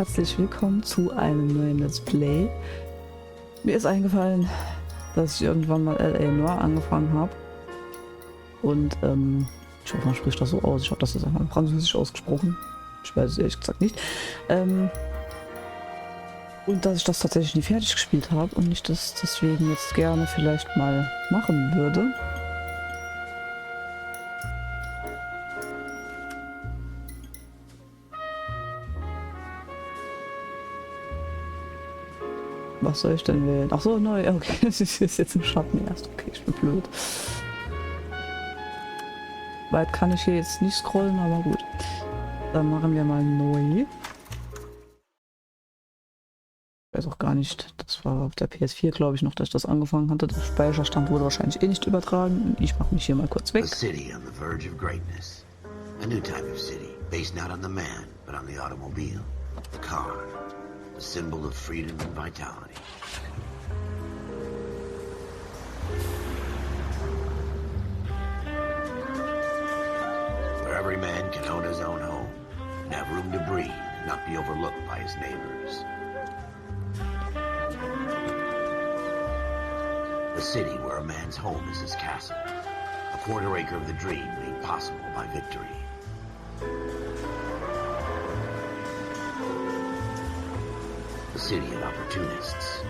Herzlich willkommen zu einem neuen Let's Play. Mir ist eingefallen, dass ich irgendwann mal Noire angefangen habe. Und ich hoffe, man spricht das so aus. Ich habe das jetzt einmal französisch ausgesprochen. Ich weiß es ehrlich gesagt nicht. Und dass ich das tatsächlich nie fertig gespielt habe und ich das deswegen jetzt gerne vielleicht mal machen würde. Was soll ich denn wählen? Ach so, neu. Okay, das ist jetzt im Schatten erst. Okay, ich bin blöd. Weit kann ich hier jetzt nicht scrollen, aber gut. Dann machen wir mal neu. Ich weiß auch gar nicht. Das war auf der PS4, glaube ich, noch, dass ich das angefangen hatte. Der Speicherstand wurde wahrscheinlich eh nicht übertragen. Ich mache mich hier mal kurz weg. A city on the verge of greatness. A new type of city, based not on the man, but on the automobile. The car. A symbol of freedom and vitality. Where every man can own his own home, and have room to breathe, and not be overlooked by his neighbors. A city where a man's home is his castle. A quarter acre of the dream made possible by victory. A city of opportunists.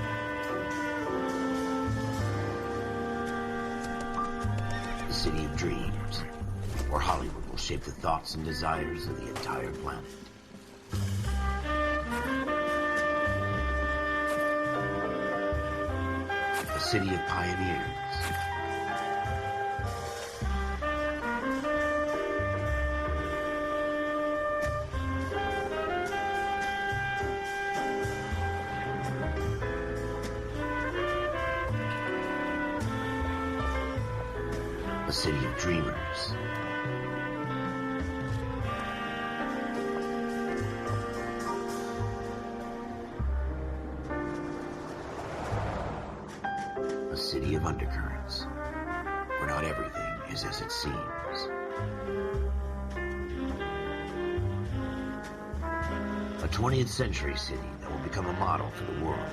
A city of dreams, where Hollywood will shape the thoughts and desires of the entire planet. A city of pioneers. A city of dreamers. A city of undercurrents, where not everything is as it seems. A 20th century city that will become a model for the world.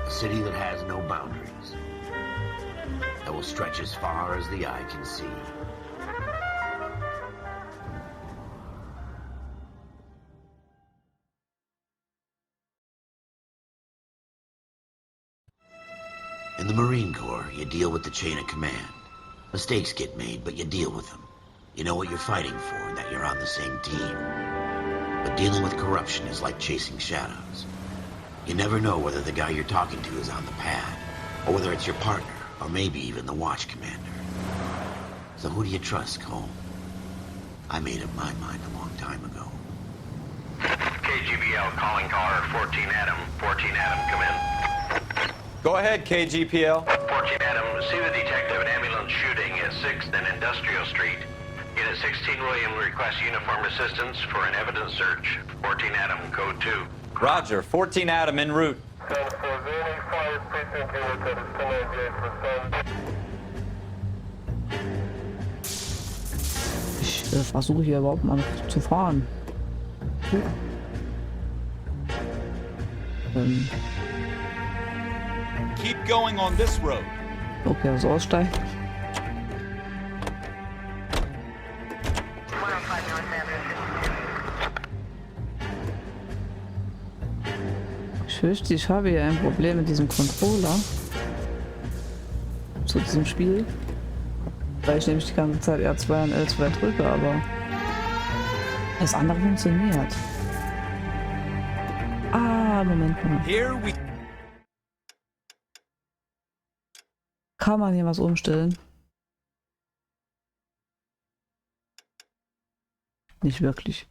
A city that has no boundaries, that will stretch as far as the eye can see. In the Marine Corps, you deal with the chain of command. Mistakes get made, but you deal with them. You know what you're fighting for and that you're on the same team. But dealing with corruption is like chasing shadows. You never know whether the guy you're talking to is on the pad, or whether it's your partner, or maybe even the watch commander. So who do you trust, Cole? I made up my mind a long time ago. KGBL calling caller 14 Adam. 14 Adam, come in. Go ahead, KGPL. 14 Adam, see the detective an ambulance shooting at 6th and Industrial Street. Unit 16 William requests uniformed assistance for an evidence search. 14 Adam, code 2. Roger, 14 Adam en route. Ich versuche hier überhaupt mal zu fahren. Keep going on this road. Okay, also aussteigen. Ich fürchte, ich habe hier ein Problem mit diesem Controller. Zu diesem Spiel. Weil ich nämlich die ganze Zeit R2 und L2 drücke, aber das andere funktioniert. Ah, Moment mal. Here we Kann man hier was umstellen? Nicht wirklich.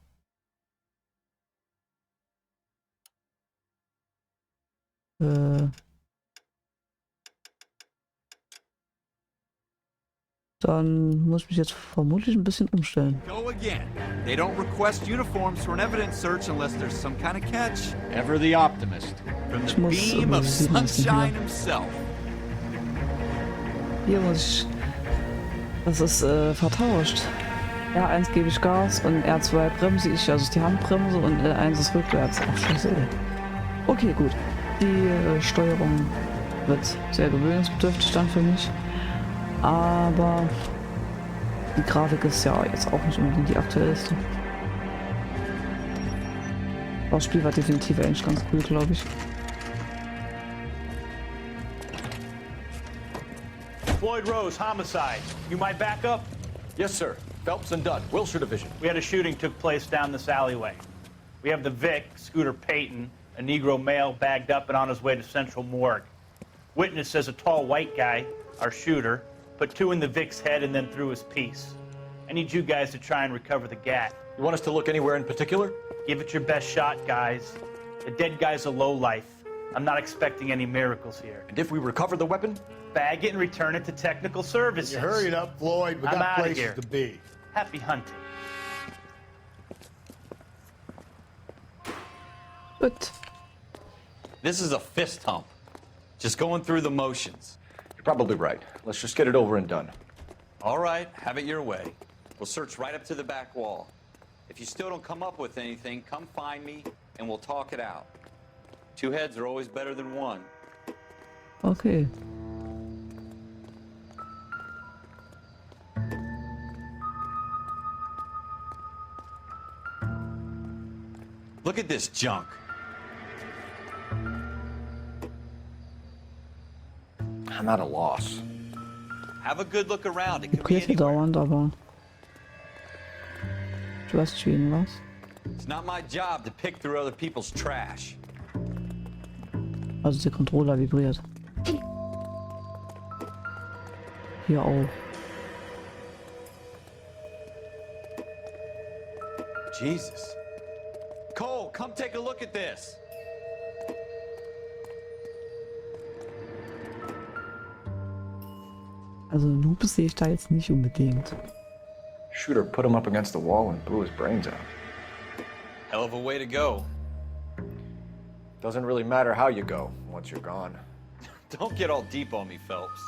Dann muss ich mich jetzt vermutlich ein bisschen umstellen. go again. They don't request uniforms for an evidence search unless there's some kind of catch. Ever the optimist. From Ich the muss beam of sieht man es nicht sunshine mehr. himself. Hier muss ich Das ist vertauscht. R1 gebe ich Gas und R2 bremse ich, also ist die Handbremse und L1 ist rückwärts. Ach, scheiße. Okay, gut. Die Steuerung wird sehr gewöhnungsbedürftig dann für mich. Aber die Grafik ist ja jetzt auch nicht unbedingt die aktuellste. Das Spiel war definitiv eigentlich ganz cool, glaube ich. Floyd Rose, homicide. You might back up? Yes, sir. Phelps and Dunn, Wilshire Division. We had a shooting took place down this alleyway. We have the Vic, Scooter Payton, a Negro male bagged up and on his way to Central Morgue. Witness says a tall white guy, our shooter, put 2 in the Vic's head and then threw his piece. I need you guys to try and recover the gat. You want us to look anywhere in particular? Give it your best shot, guys. The dead guy's a lowlife. I'm not expecting any miracles here. And if we recover the weapon? Bag it and return it to technical services. You hurry it up, Floyd. We I'm got outta places here. to be. Happy hunting. Gut. This is a fist hump. Just going through the motions. You're probably right. Let's just get it over and done. All right, have it your way. We'll search right up to the back wall. If you still don't come up with anything, come find me and we'll talk it out. 2 heads are always better than 1. Okay. Look at this junk. I'm at a loss. Have a good look around. It could Okay, be ist anywhere. dauernd, aber ich weiß nicht wen was. It's not my job to pick through other people's trash. Also der Controller vibriert. Hier auch. Jesus. Cole, come take a look at this. Also Noob sehe ich da jetzt nicht unbedingt. Shooter put him up against the wall and blew his brains out. Hell of a way to go. Doesn't really matter how you go once you're gone. Don't get all deep on me, Phelps.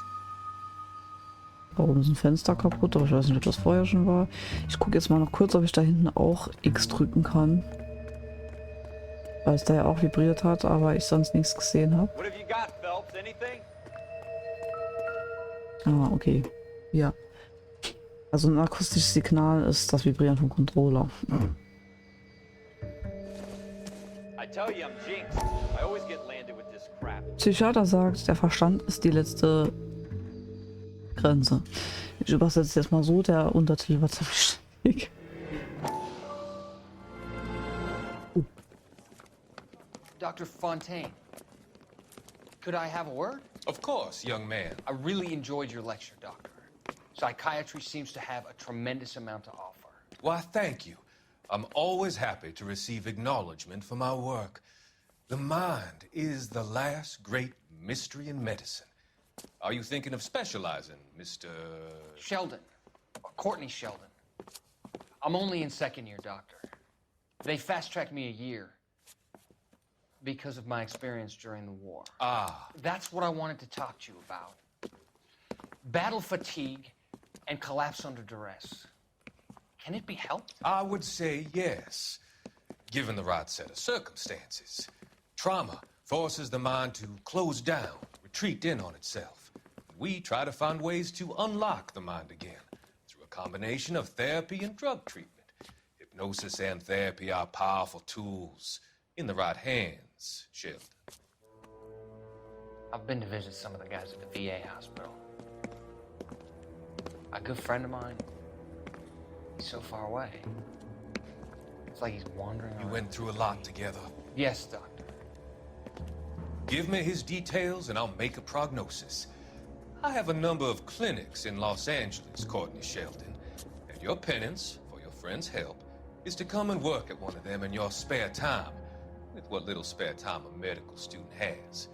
Da oben ist ein Fenster kaputt, aber ich weiß nicht, ob das vorher schon war. Ich gucke jetzt mal noch kurz, ob ich da hinten auch X drücken kann. Weil es da ja auch vibriert hat, aber ich sonst nichts gesehen habe. What have you got, Phelps? Anything? Ah, okay. Ja. Also ein akustisches Signal ist das Vibrieren vom Controller. I tell you, I'm jinxed. I always get landed with this crap. Psychiater sagt, der Verstand ist die letzte Grenze. Ich übersetze jetzt mal so, der Untertitel war ziemlich schwierig. Dr. Fontaine, could I have a word? Of course, young man. I really enjoyed your lecture, Doctor. Psychiatry seems to have a tremendous amount to offer. Why, thank you. I'm always happy to receive acknowledgement for my work. The mind is the last great mystery in medicine. Are you thinking of specializing, Mr. Sheldon, or Courtney Sheldon. I'm only in 2nd year, Doctor. They fast-tracked me a year because of my experience during the war. Ah, That's what I wanted to talk to you about. Battle fatigue and collapse under duress. Can it be helped? I would say yes, given the right set of circumstances. Trauma forces the mind to close down, retreat in on itself. We try to find ways to unlock the mind again through a combination of therapy and drug treatment. Hypnosis and therapy are powerful tools in the right hands, Sheldon. I've been to visit some of the guys at the VA hospital. A good friend of mine, he's so far away. It's like he's wandering You around. went through a lot together. Yes, Doctor. Give me his details and I'll make a prognosis. I have a number of clinics in Los Angeles, Courtney Sheldon, and your penance, for your friend's help, is to come and work at one of them in your spare time, with what little spare time a medical student has.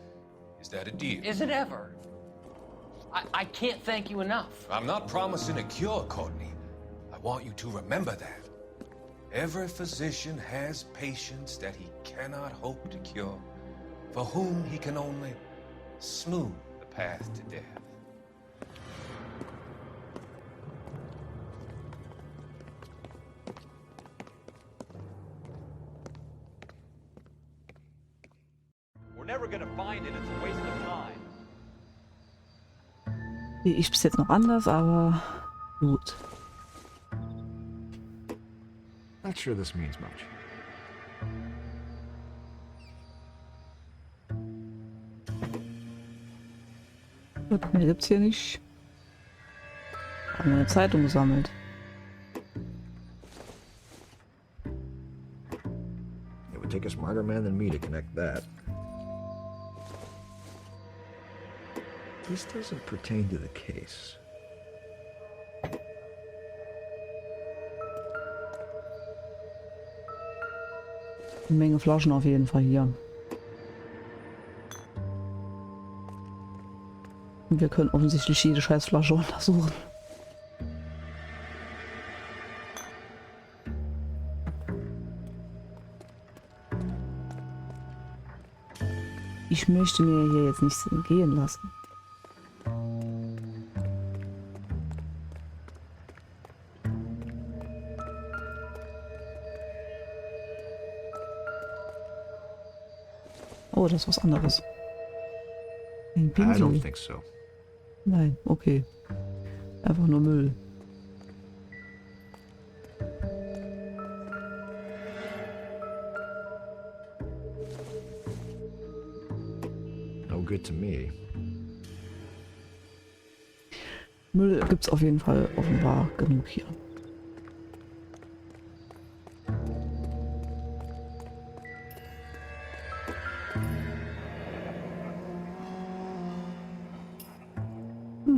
Is that a deal? Is it ever? I can't thank you enough. I'm not promising a cure, Courtney. I want you to remember that. Every physician has patients that he cannot hope to cure, for whom he can only smooth the path to death. never gonna find it. It's a waste of time. Ich spiele jetzt noch anders, aber gut. Not sure this means much. Gut, mehr gibt's hier nicht. Haben wir eine Zeitung gesammelt. It would take a smarter man than me to connect that. This doesn't pertain to the case. Eine Menge Flaschen auf jeden Fall hier. Und wir können offensichtlich jede Scheißflasche untersuchen. Ich möchte mir hier jetzt nichts entgehen lassen. Oh, das ist was anderes. Ein I Pinsel. don't think so. Nein, okay. Einfach nur Müll. No good to me. Müll gibt's auf jeden Fall offenbar genug hier.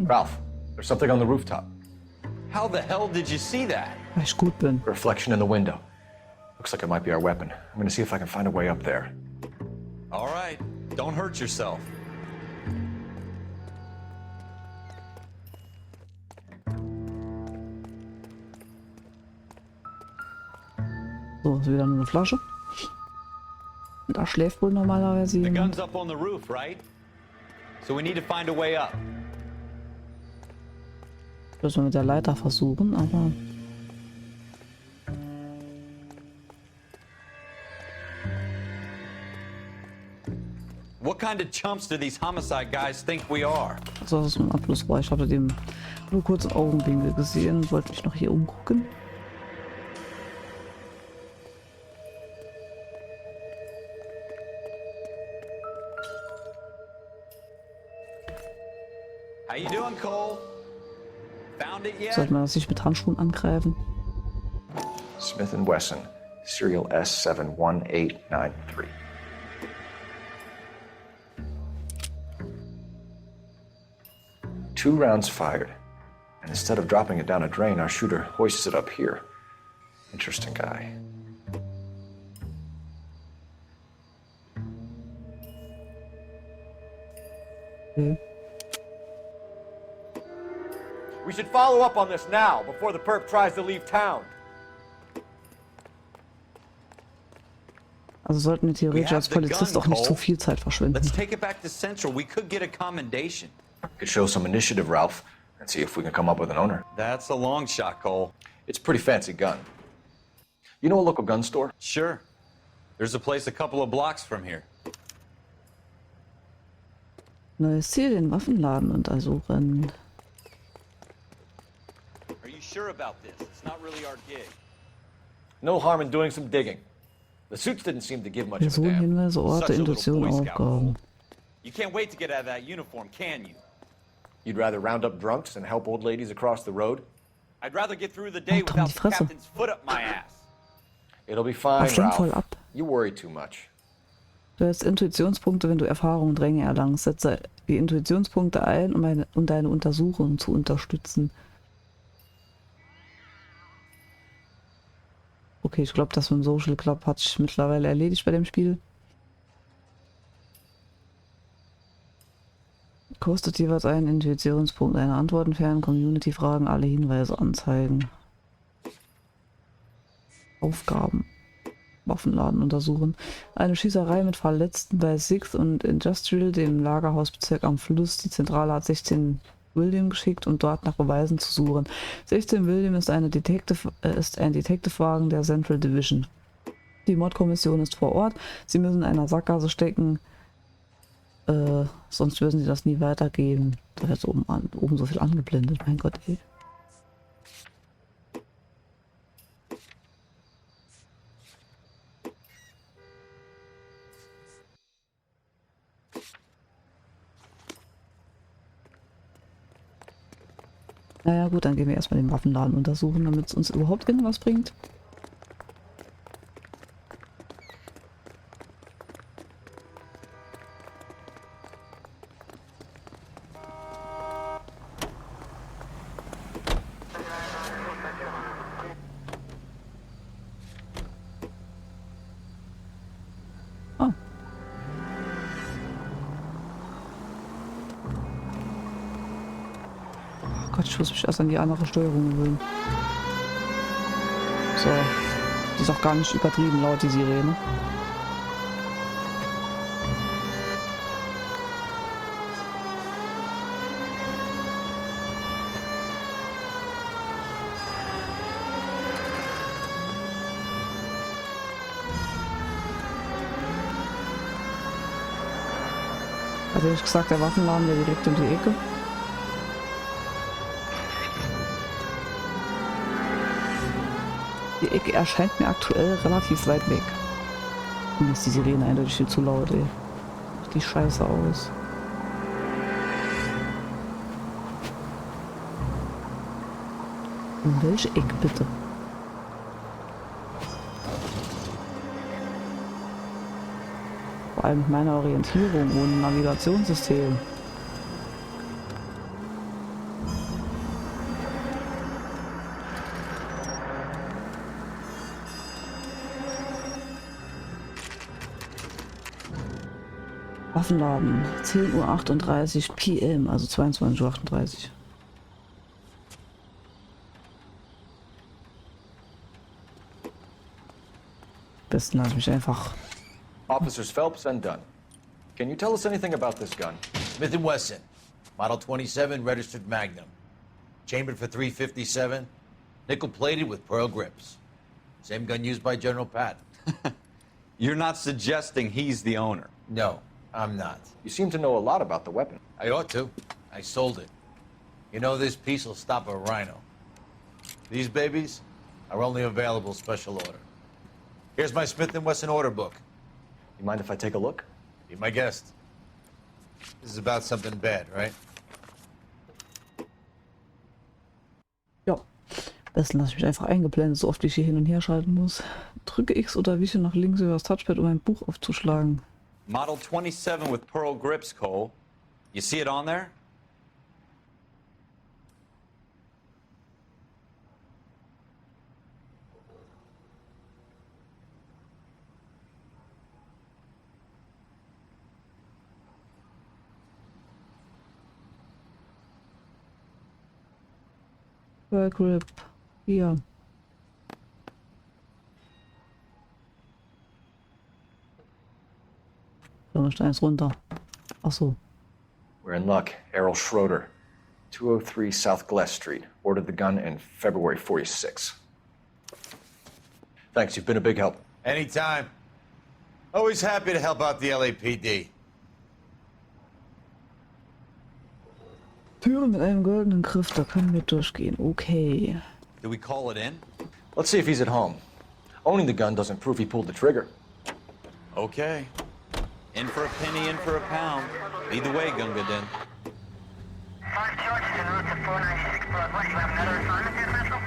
Ralph, there's something on the rooftop. How the hell did you see that? Weil ich gut bin. Reflection in the window. Looks like it might be our weapon. I'm gonna see if I can find a way up there. All right, don't hurt yourself. So, ist wieder nur eine Flasche. Und da schläft wohl normalerweise The jemand. gun's up on the roof, right? So we need to find a way up. Müssen wir mit der Leiter versuchen, aber... What kind of chumps do these homicide guys think we are? Also das ist ein Abflussrohr. Ich hatte den nur kurz im Augenwinkel gesehen und wollte mich noch hier umgucken. How you doing, Cole? Found it yet? Sollte man das nicht mit Handschuhen angreifen? Smith & Wesson, serial S71893. Two rounds fired, and instead of dropping it down a drain, our shooter hoists it up here. Interesting guy. Okay. We should follow up on this now, before the perp tries to leave town. Also sollten wir theoretisch als Polizist auch nicht zu viel Zeit verschwenden. Let's take it back to Central. We could get a commendation. Could show some initiative, Ralph, and see if we can come up with an owner. That's a long shot, Cole. It's a pretty fancy gun. You know a local gun store? Sure. There's a place a couple of blocks from here. Neues Ziel, den Waffenladen untersuchen. Are you sure about this? It's not really our gig. No harm in doing some digging. The suits didn't seem to give much of a damn. Personenhinweise, Orte, Such a little Intuition, Boy Scout, Aufgaben. Cole. You can't wait to get out of that uniform, can you? You'd rather round up drunks and help old ladies across the road? I'd rather get through the day Oh, komm, without die the Fresse. captain's foot up my ass. It'll be fine, Ach, schon Ralph. voll ab. You worry too much. Du hast Intuitionspunkte, wenn du Erfahrung und Ränge erlangst. Setze die Intuitionspunkte ein, um deine Untersuchungen zu unterstützen. Okay, ich glaube, das mit dem Social Club hat sich mittlerweile erledigt bei dem Spiel. Kostet jeweils einen Intuitionspunkt. Eine Antwort entfernen, Community-Fragen, alle Hinweise anzeigen. Aufgaben. Waffenladen untersuchen. Eine Schießerei mit Verletzten bei Sixth und Industrial, dem Lagerhausbezirk am Fluss. Die Zentrale hat 16 William geschickt, um dort nach Beweisen zu suchen. 16 William ist ein Detective-Wagen der Central Division. Die Mordkommission ist vor Ort. Sie müssen in einer Sackgasse stecken, Sonst würden sie das nie weitergeben. Da ist oben so viel angeblendet. Mein Gott, ey. Naja gut, dann gehen wir erstmal den Waffenladen untersuchen, damit es uns überhaupt irgendwas bringt. Ah. Oh Gott, ich muss mich erst an die andere Steuerung gewöhnen. So. Die ist auch gar nicht übertrieben laut, die Sirene. Also hätte ich gesagt, der Waffenladen wäre direkt um die Ecke. Die Ecke erscheint mir aktuell relativ weit weg. Und mir ist die Sirene eindeutig viel zu laut, ey. Sieht die scheiße aus. In welche Ecke bitte? Vor allem mit meiner Orientierung ohne Navigationssystem. Waffenladen, 10:38 Uhr PM, also 22:38 Uhr. Besten lasse ich mich einfach. Officers Phelps and Dunn. Can you tell us anything about this gun? Smith & Wesson, Model 27, registered Magnum. Chambered for .357, nickel-plated with pearl grips. Same gun used by General Patton. You're not suggesting he's the owner? No, I'm not. You seem to know a lot about the weapon. I ought to. I sold it. You know, this piece will stop a rhino. These babies are only available special order. Here's my Smith & Wesson order book. You mind if I take a look? Be my guest. This is about something bad, right? Ja, besten lasse ich mich einfach eingeblendet, so oft wie ich hier hin und her schalten muss. Drücke X oder wische nach links über das Touchpad, um ein Buch aufzuschlagen. Model 27 with pearl grips, Cole. You see it on there? Pearl Grip. Hier. So, noch eins runter. Ach so. We're in luck. Errol Schroeder, 203 South Glass Street. Ordered the gun in February '46. Thanks, you've been a big help. Anytime. Always happy to help out the LAPD. Türe mit einem goldenen Griff, da können wir durchgehen. Okay. Do we call it in? Let's see if he's at home. Owning the gun doesn't prove he pulled the trigger. Okay. In for a penny, in for a pound. Either way, Gunga Din. 5 charges en route to 496 Broadway. You have another assignment here, Central?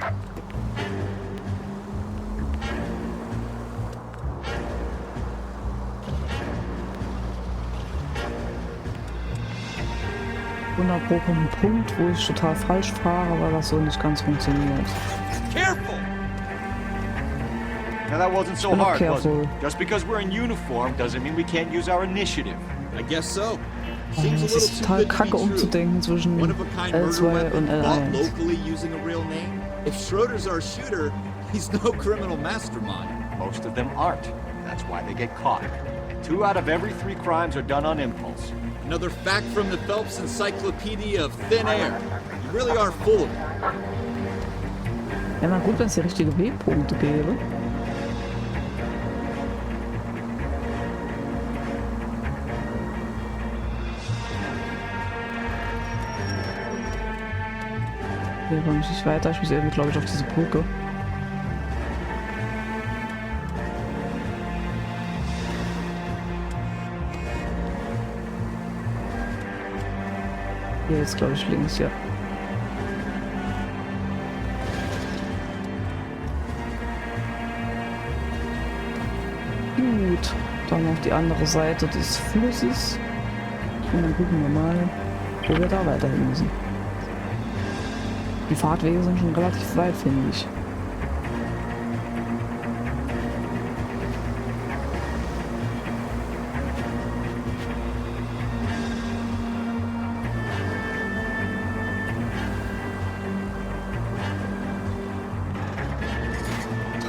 Pro kommt ein Punkt, wo ich total falsch fahre, weil das so nicht ganz funktioniert. Careful! Now that wasn't so Bin noch hard, was careful. it? Just because we're in uniform doesn't mean we can't use our initiative. I guess so. Oh, es ist total kacke umzudenken zwischen L2 und L1. Locally using a real name? If Schroeder's our shooter, he's no criminal mastermind. Most of them aren't. That's why they get caught. 2 out of every 3 crimes are done on impulse. Another fact from the Phelps Encyclopedia of Thin Air. You really are full of it. Ja, na gut, wenn es die richtige W-Punkte gäbe. Hier komme ich nicht weiter. Ich muss irgendwie, glaube ich, auf diese Brücke. Hier jetzt, glaube ich, links, ja. Gut, dann auf die andere Seite des Flusses. Und dann gucken wir mal, wo wir da weiterhin müssen. Die Fahrtwege sind schon relativ weit, finde ich.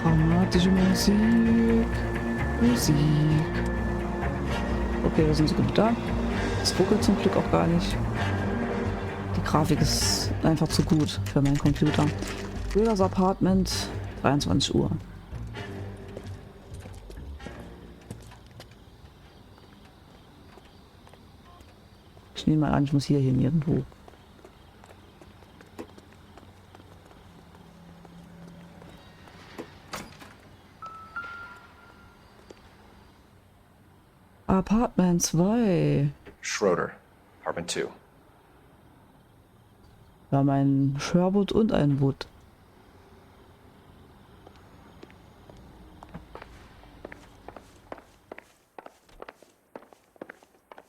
Dramatische Musik. Okay, wir sind so gut da. Es ruckelt zum Glück auch gar nicht. Die Grafik ist einfach zu gut für meinen Computer. Brüders Apartment, 23 Uhr. Ich nehme mal an, ich muss hier hin irgendwo. Apartment 2. Schroeder, Apartment 2. Wir haben einen Sherwood und einen Wood.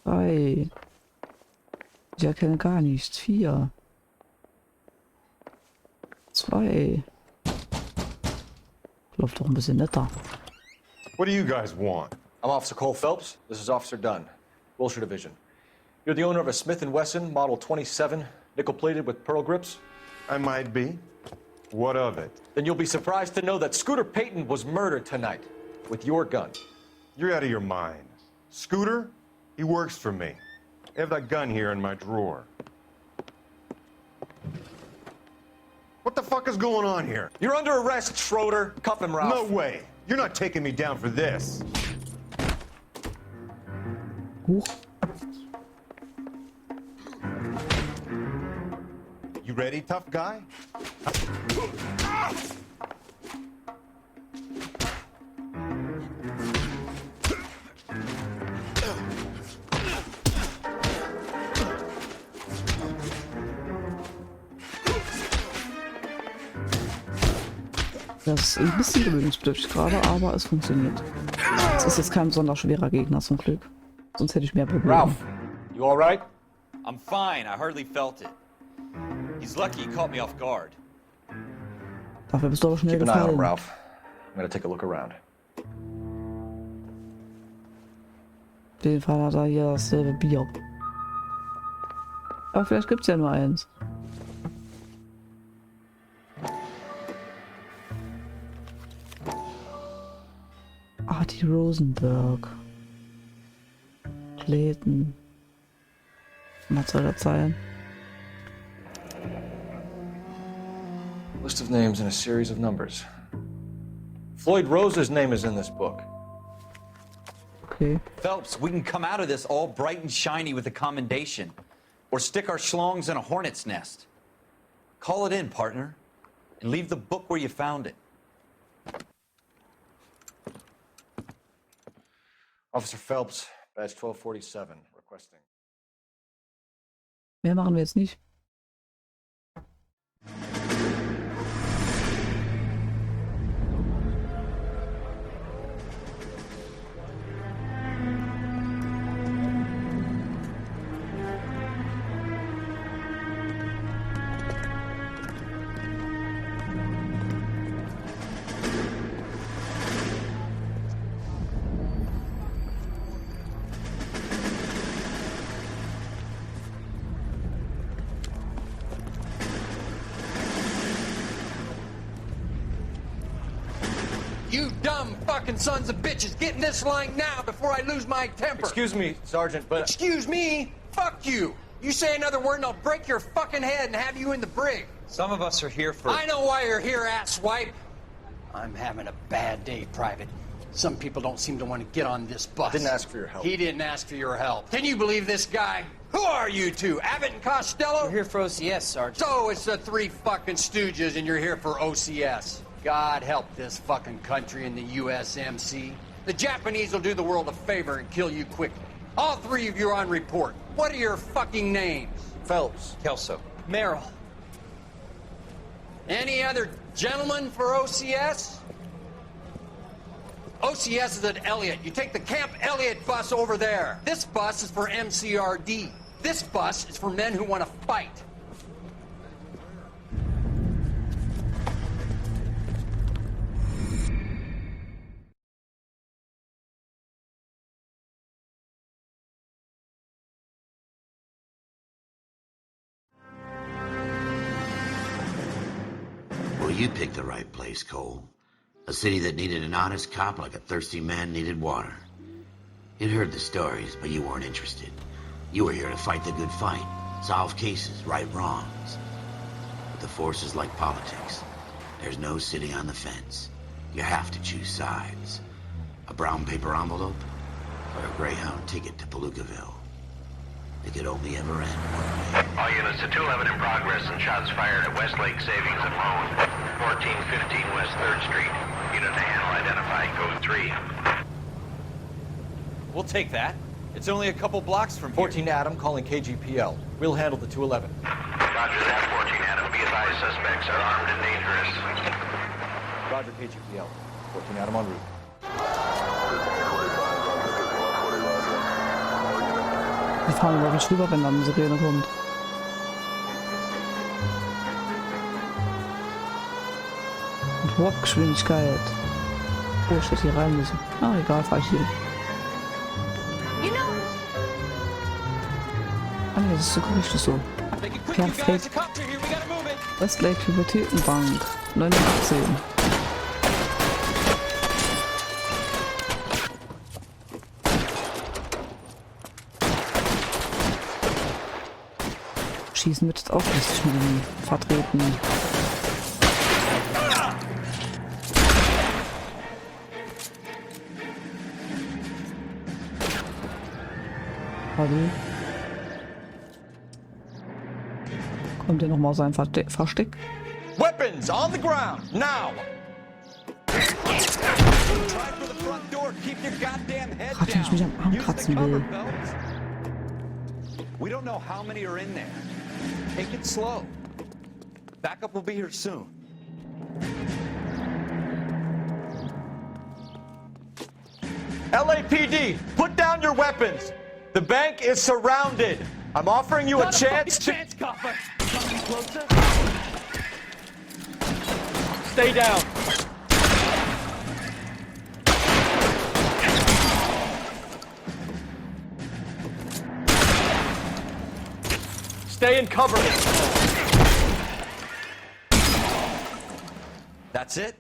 Drei. Ich erkenne gar nichts. 4. 2. Läuft doch ein bisschen netter. What do you guys want? I'm Officer Cole Phelps. This is Officer Dunn, Wilshire Division. You're the owner of a Smith & Wesson Model 27, nickel-plated with pearl grips? I might be. What of it? Then you'll be surprised to know that Scooter Payton was murdered tonight with your gun. You're out of your mind. Scooter? He works for me. I have that gun here in my drawer. What the fuck is going on here? You're under arrest, Schroeder. Cuff him, Ralph. No way. You're not taking me down for this. Huch. You ready, tough guy? Das ist ein bisschen gewöhnungsbedürftig gerade, aber es funktioniert. Es ist jetzt kein besonders schwerer Gegner zum Glück. Sonst hätte ich mehr Probleme. Ralph, you all right? I'm fine. I hardly felt it. He's lucky he caught me off guard. Dafür bist du aber schnell Keep an eye on him, gefallen. Ralph. I'm gonna take a look around. Auf jeden Fall hat er hier dasselbe Bier. Aber vielleicht gibt es ja nur eins. Ah, die Rosenberg. Clayton. Was soll das sein? List of names and a series of numbers. Floyd Rose's name is in this book. Okay. Phelps, we can come out of this all bright and shiny with a commendation. Or stick our schlongs in a hornet's nest. Call it in, partner. And leave the book where you found it. Officer Phelps, badge 1247, requesting. Mehr machen wir jetzt nicht. You dumb fucking sons of bitches, get in this line now before I lose my temper. Excuse me, Sergeant, but... Excuse me? Fuck you. You say another word and I'll break your fucking head and have you in the brig. Some of us are here for... I know why you're here, asswipe. I'm having a bad day, Private. Some people don't seem to want to get on this bus. I didn't ask for your help. He didn't ask for your help. Can you believe this guy? Who are you two? Abbott and Costello? We're here for OCS, Sergeant. So it's the three fucking stooges and you're here for OCS. God help this fucking country and the USMC. The Japanese will do the world a favor and kill you quickly. All three of you are on report. What are your fucking names? Phelps. Kelso. Merrill. Any other gentlemen for OCS? OCS is at Elliott. You take the Camp Elliott bus over there. This bus is for MCRD. This bus is for men who want to fight. Well, you picked the right place, Cole. A city that needed an honest cop like a thirsty man needed water. You'd heard the stories, but you weren't interested. You were here to fight the good fight, solve cases, right wrongs. But the force is like politics. There's no sitting on the fence. You have to choose sides. A brown paper envelope or a Greyhound ticket to Palookaville. It could only ever end one way. All units to 211 in progress and shots fired at Westlake Savings and Loan, 1415 West 3rd Street. Unit to handle identified, code 3. We'll take that. It's only a couple blocks from here. 14 Adam calling KGPL. We'll handle the 211. Roger that, 14 Adam. Be advised, suspects are armed and dangerous. Roger, KGPL. 14 Adam en route. Wir fahren über mich rüber, wenn dann eine Sirene kommt. Mit hoher Geschwindigkeit. Oh, ich hätte hier rein müssen. Ah, egal, fahr ich hier. Ah, nee, das ist sogar richtig so. Perfekt. Westlake Hypothekenbank. 918. Schießen wird jetzt auch lustig mit dem Vertreten. Hallo. Kommt ihr nochmal aus seinem Versteck? Weapons on the ground, now! Gerade wenn ich mich am Arm kratzen will. We don't know how many are in there. Take it slow. Backup will be here soon. LAPD, put down your weapons. The bank is surrounded. I'm offering you a chance to... Stay down. Stay in cover. That's it?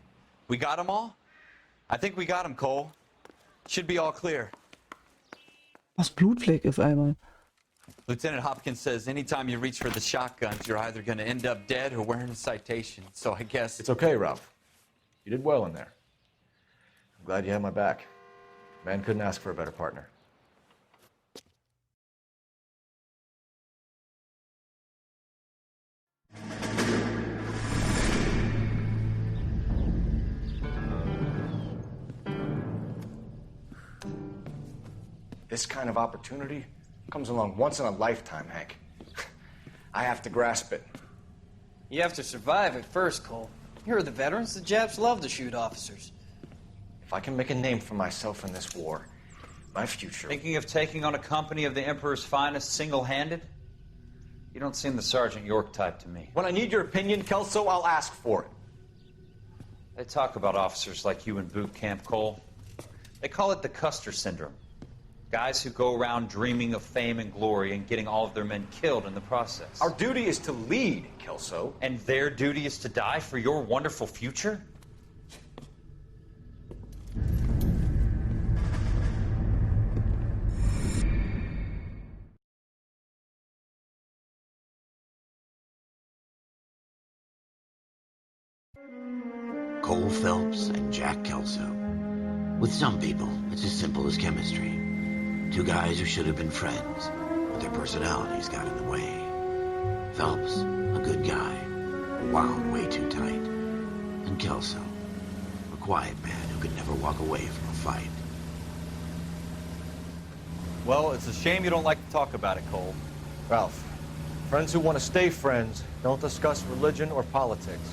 We got them all? I think we got them, Cole. Should be all clear. Was Blutfleck auf einmal. Lieutenant Hopkins says anytime you reach for the shotguns, you're either going to end up dead or wearing a citation. So I guess... It's okay, Ralph. You did well in there. I'm glad you had my back. Man couldn't ask for a better partner. This kind of opportunity comes along once in a lifetime, Hank. I have to grasp it. You have to survive it first, Cole. Here are the veterans. The Japs love to shoot officers. If I can make a name for myself in this war, my future... Thinking of taking on a company of the Emperor's finest single-handed? You don't seem the Sergeant York type to me. When I need your opinion, Kelso, I'll ask for it. They talk about officers like you in boot camp, Cole. They call it the Custer syndrome. Guys who go around dreaming of fame and glory and getting all of their men killed in the process. Our duty is to lead, Kelso. And their duty is to die for your wonderful future? Cole Phelps and Jack Kelso. With some people, it's as simple as chemistry. Two guys who should have been friends, Their personalities got in the way. Phelps, a good guy, wound way too tight. And Kelso, a quiet man who could never walk away from a fight. Well, it's a shame you don't like to talk about it, Cole. Ralph, friends who want to stay friends don't discuss religion or politics.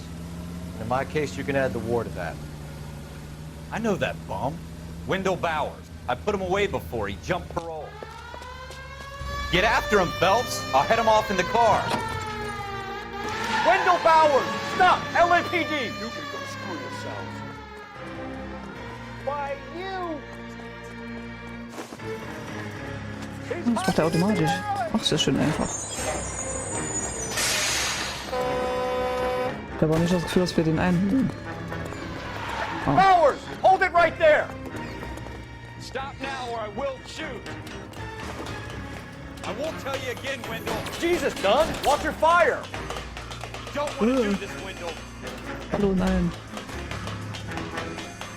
And in my case, you can add the war to that. I know that bum. Wendell Bowers. I put him away before. He jumped parole. Get after him, Phelps. I'll head him off in the car. Wendell Bowers! Stop! LAPD! You can go screw yourself. Why, you! Das macht er automatisch. Ach, ist ja schön einfach. Ich habe auch nicht das Gefühl, dass wir den einholen. Ah. Bowers! Hold it right there! Stop now or I will shoot. I won't tell you again, Wendell. Jesus, Dunn! Watch your fire! Don't want to do this, Wendell. Hallo, nein.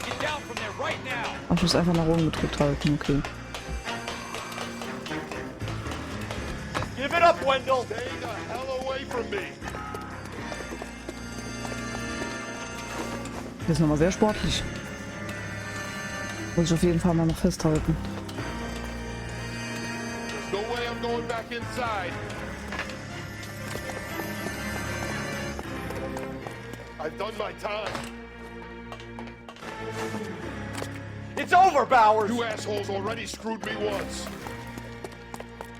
Get down from there right now. Ach, ich muss einfach nach oben gedrückt halten, okay. Give it up, Wendell! Stay the hell away from me. Das ist nochmal sehr sportlich. Muss ich auf jeden Fall mal noch festhalten. There's no way I'm going back inside. I've done my time. It's over, Bowers! You assholes already screwed me once.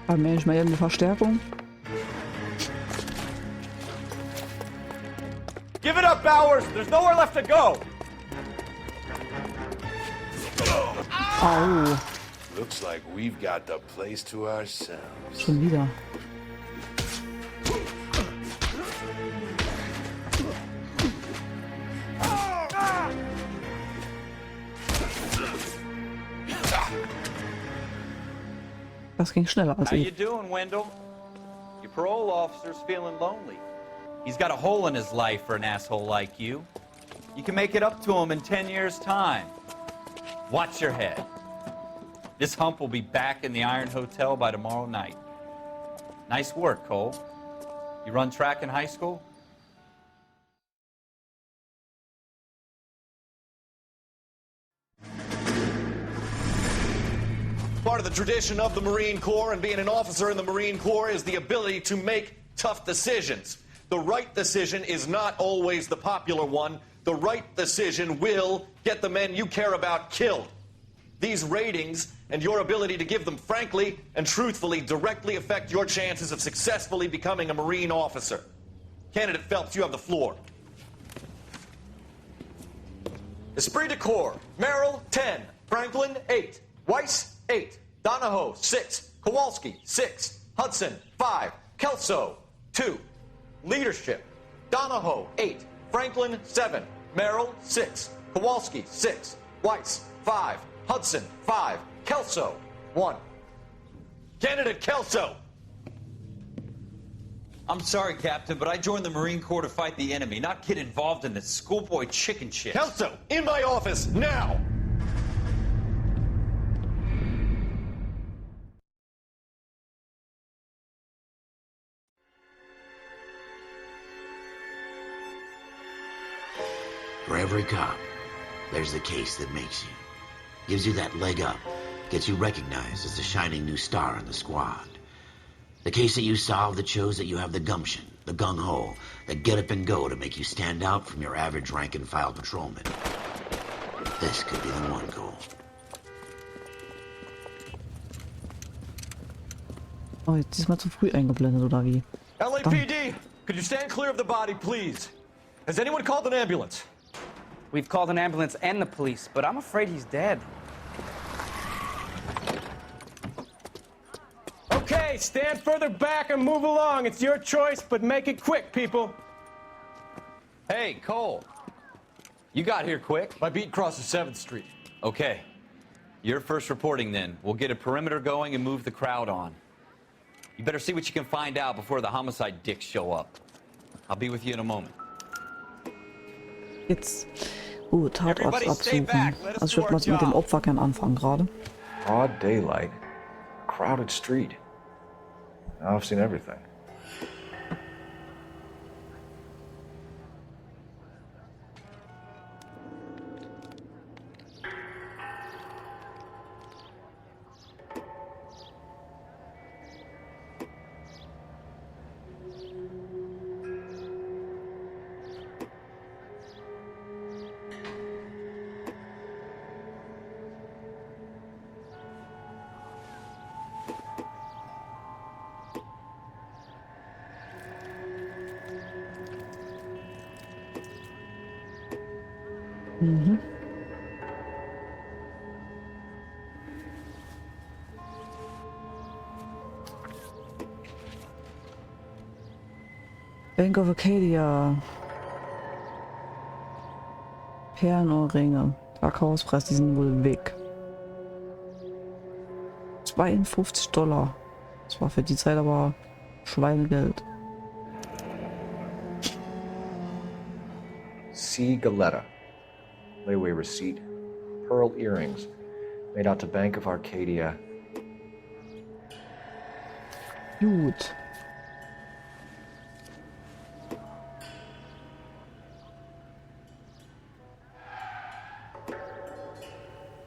Haben wir nicht mal irgendeine Verstärkung? Give it up, Bowers! There's nowhere left to go! Au, Looks like we've got the place to ourselves. schon wieder. Das ging schneller als How you ich. doing, Wendell? Your parole officer's feeling lonely. He's got a hole in his life for an asshole like you. You can make it up to him in 10 years' time. Watch your head. This hump will be back in the Iron Hotel by tomorrow night. Nice work, Cole. You run track in high school? Part of the tradition of the Marine Corps and being an officer in the Marine Corps is the ability to make tough decisions. The right decision is not always the popular one. The right decision will get the men you care about killed. These ratings and your ability to give them frankly and truthfully directly affect your chances of successfully becoming a Marine officer. Candidate Phelps, you have the floor. Esprit de Corps, Merrill, 10. Franklin, 8. Weiss, 8. Donahoe, 6. Kowalski, 6. Hudson, 5. Kelso, 2. Leadership, Donahoe, 8. Franklin, 7. Merrill, 6. Kowalski, 6. Weiss, 5. Hudson, 5. Kelso, 1. Candidate Kelso! I'm sorry, Captain, but I joined the Marine Corps to fight the enemy, not get involved in this schoolboy chicken shit. Kelso, in my office, now! For every cop, there's the case that makes you. Gives you that leg up. Gets you recognized as the shining new star in the squad. The case that you solve that shows that you have the gumption, the gung-ho, the get up and go to make you stand out from your average rank-and-file patrolman. This could be the one goal. Oh, jetzt diesmal zu früh eingeblendet, oder wie? LAPD, could you stand clear of the body, please? Has anyone called an ambulance? We've called an ambulance and the police, but I'm afraid he's dead. Okay, stand further back and move along. It's your choice, but make it quick, people. Hey, Cole. You got here quick. My beat crosses 7th Street. Okay. You're first reporting then. We'll get a perimeter going and move the crowd on. You better see what you can find out before the homicide dicks show up. I'll be with you in a moment. Jetzt. Tatort absuchen. Also ich würde mal mit dem Opfer gern anfangen gerade. Broad daylight. Crowded street. Now I've seen everything. Mhm. Bank of Acadia. Perlenohrringe. Verkaufspreis, die sind wohl weg. 52 $. Das war für die Zeit aber Schweinegeld. C. Galetta. Layaway receipt. Pearl earrings. Made out to Bank of Arcadia. Gut.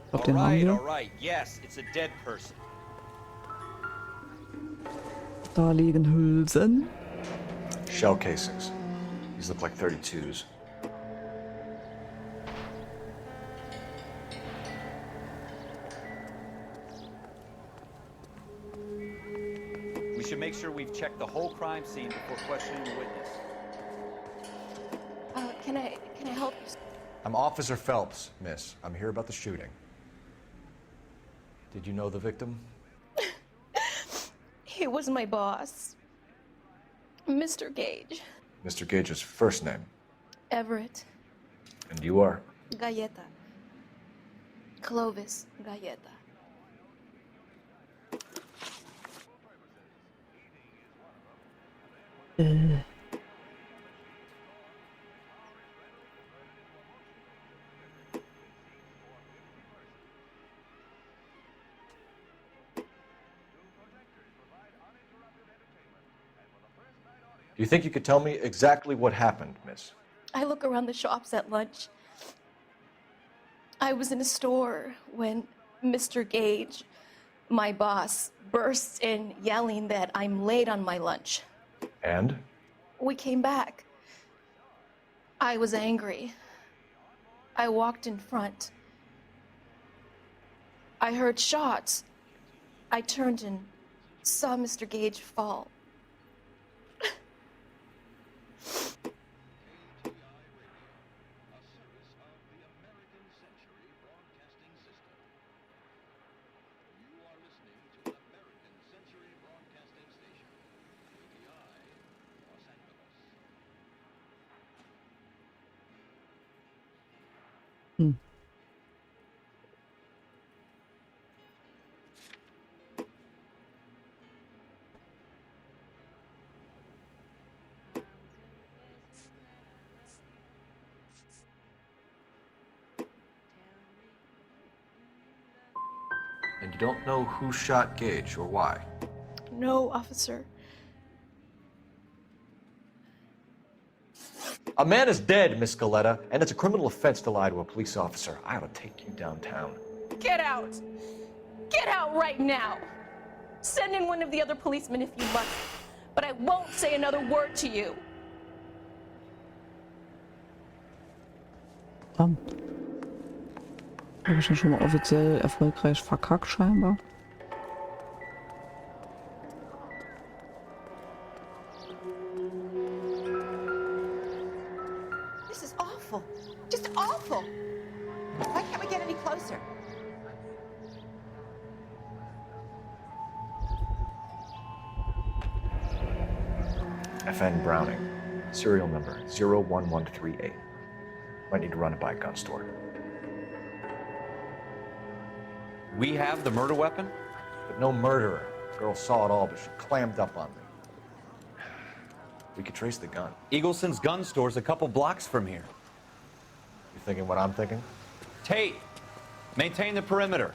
Ich glaub, den haben wir. All right. Yes, it's a dead person. Da liegen Hülsen. Shell casings. These look like 32s. We should make sure we've checked the whole crime scene before questioning the witness. Can I help you? I'm Officer Phelps, miss. I'm here about the shooting. Did you know the victim? He was my boss, Mr. Gage. Mr. Gage's first name. Everett. And you are? Galleta. Clovis Galleta. Do you think you could tell me exactly what happened, miss? I look around the shops at lunch. I was in a store when Mr. Gage, my boss, bursts in yelling that I'm late on my lunch. And? We came back. I was angry. I walked in front. I heard shots. I turned and saw Mr. Gage fall. And you don't know who shot Gage or why? No, officer. A man is dead, Miss Galetta, and it's a criminal offense to lie to a police officer. I ought to take you downtown. Get out! Get out right now! Send in one of the other policemen if you must, but I won't say another word to you. Habe ich dann schon mal offiziell erfolgreich verkackt, scheinbar. This is awful. Just awful. Why can't we get any closer? FN Browning. Serial number 01138. Might need to run it by a gun store. We have the murder weapon? But no murderer. The girl saw it all, but she clammed up on me. We could trace the gun. Eagleson's gun store's a couple blocks from here. You thinking what I'm thinking? Tate, maintain the perimeter.